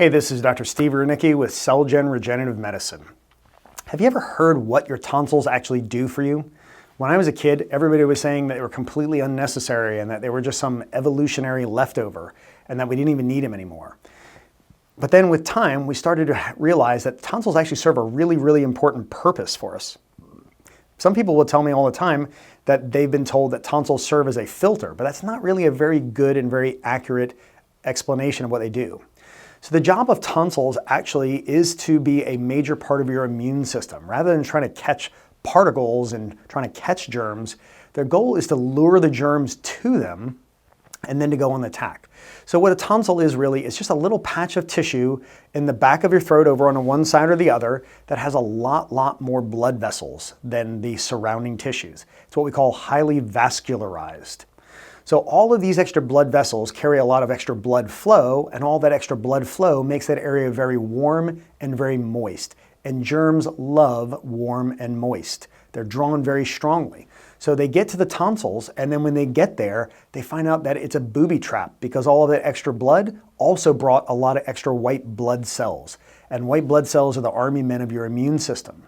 Hey, this is Dr. Steve Rudnicki with CellGen Regenerative Medicine. Have you ever heard what your tonsils actually do for you? When I was a kid, everybody was saying that they were completely unnecessary and that they were just some evolutionary leftover and that we didn't even need them anymore. But then with time, we started to realize that tonsils actually serve a really important purpose for us. Some people will tell me all the time that they've been told that tonsils serve as a filter, but that's not really a very good and very accurate explanation of what they do. So the job of tonsils actually is to be a major part of your immune system. Rather than trying to catch particles and trying to catch germs, their goal is to lure the germs to them and then to go on the attack. So what a tonsil is really is just a little patch of tissue in the back of your throat over on one side or the other that has a lot more blood vessels than the surrounding tissues. It's what we call highly vascularized. So all of these extra blood vessels carry a lot of extra blood flow, and all that extra blood flow makes that area very warm and very moist. And germs love warm and moist. They're drawn very strongly. So they get to the tonsils, and then when they get there, they find out that it's a booby trap because all of that extra blood also brought a lot of extra white blood cells. And white blood cells are the army men of your immune system.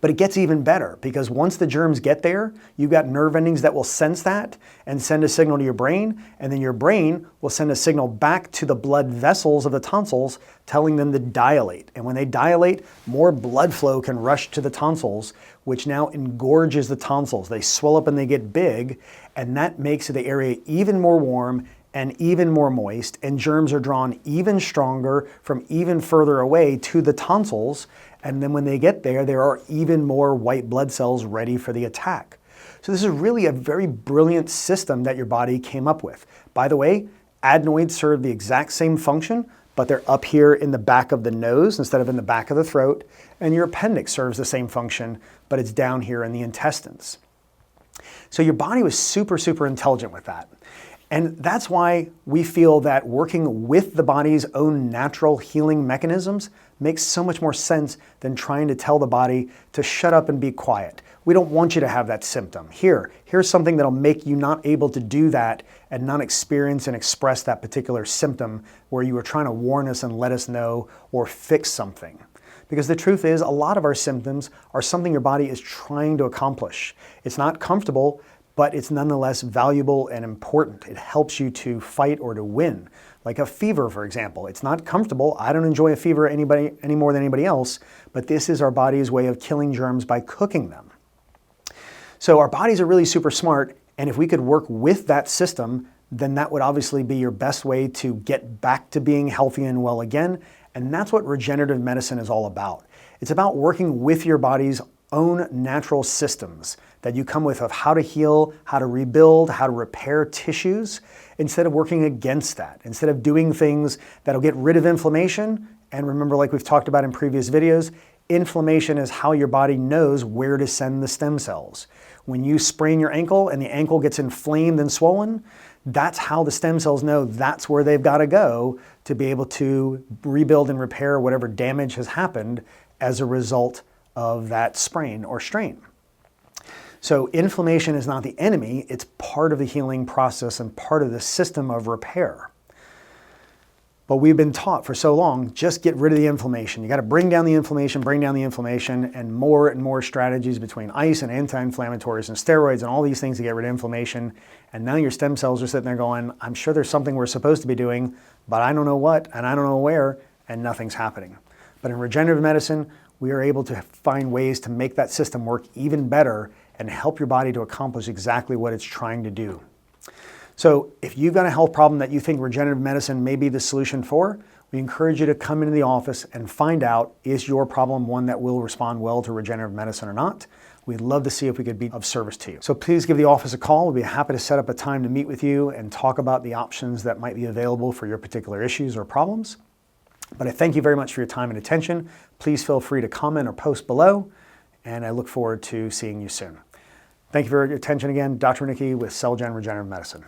But it gets even better because once the germs get there, you've got nerve endings that will sense that and send a signal to your brain, and then your brain will send a signal back to the blood vessels of the tonsils telling them to dilate. And when they dilate, more blood flow can rush to the tonsils, which now engorges the tonsils. They swell up and they get big, and that makes the area even more warm and even more moist, and germs are drawn even stronger from even further away to the tonsils, and then when they get there, there are even more white blood cells ready for the attack. So this is really a very brilliant system that your body came up with. By the way, adenoids serve the exact same function, but they're up here in the back of the nose instead of in the back of the throat, and your appendix serves the same function, but it's down here in the intestines. So your body was super intelligent with that. And that's why we feel that working with the body's own natural healing mechanisms makes so much more sense than trying to tell the body to shut up and be quiet. We don't want you to have that symptom. Here's something that'll make you not able to do that and not experience and express that particular symptom where you were trying to warn us and let us know or fix something. Because the truth is, a lot of our symptoms are something your body is trying to accomplish. It's not comfortable, but it's nonetheless valuable and important. It helps you to fight or to win. Like a fever, for example. It's not comfortable. I don't enjoy a fever any more than anybody else, but this is our body's way of killing germs by cooking them. So our bodies are really super smart, and if we could work with that system, then that would obviously be your best way to get back to being healthy and well again, and that's what regenerative medicine is all about. It's about working with your body's own natural systems that you come with of how to heal, how to rebuild, how to repair tissues, instead of working against that, instead of doing things that'll get rid of inflammation. And remember, like we've talked about in previous videos, inflammation is how your body knows where to send the stem cells. When you sprain your ankle and the ankle gets inflamed and swollen, that's how the stem cells know that's where they've got to go to be able to rebuild and repair whatever damage has happened as a result of that sprain or strain. So inflammation is not the enemy, it's part of the healing process and part of the system of repair. But we've been taught for so long, just get rid of the inflammation. You got to bring down the inflammation, and more strategies between ice and anti-inflammatories and steroids and all these things to get rid of inflammation. And now your stem cells are sitting there going, I'm sure there's something we're supposed to be doing, but I don't know what, and I don't know where, and nothing's happening. But in regenerative medicine, we are able to find ways to make that system work even better and help your body to accomplish exactly what it's trying to do. So if you've got a health problem that you think regenerative medicine may be the solution for, we encourage you to come into the office and find out, is your problem one that will respond well to regenerative medicine or not? We'd love to see if we could be of service to you. So please give the office a call. We'll be happy to set up a time to meet with you and talk about the options that might be available for your particular issues or problems. But I thank you very much for your time and attention. Please feel free to comment or post below, and I look forward to seeing you soon. Thank you for your attention again. Dr. Rudnicki with CellGen Regenerative Medicine.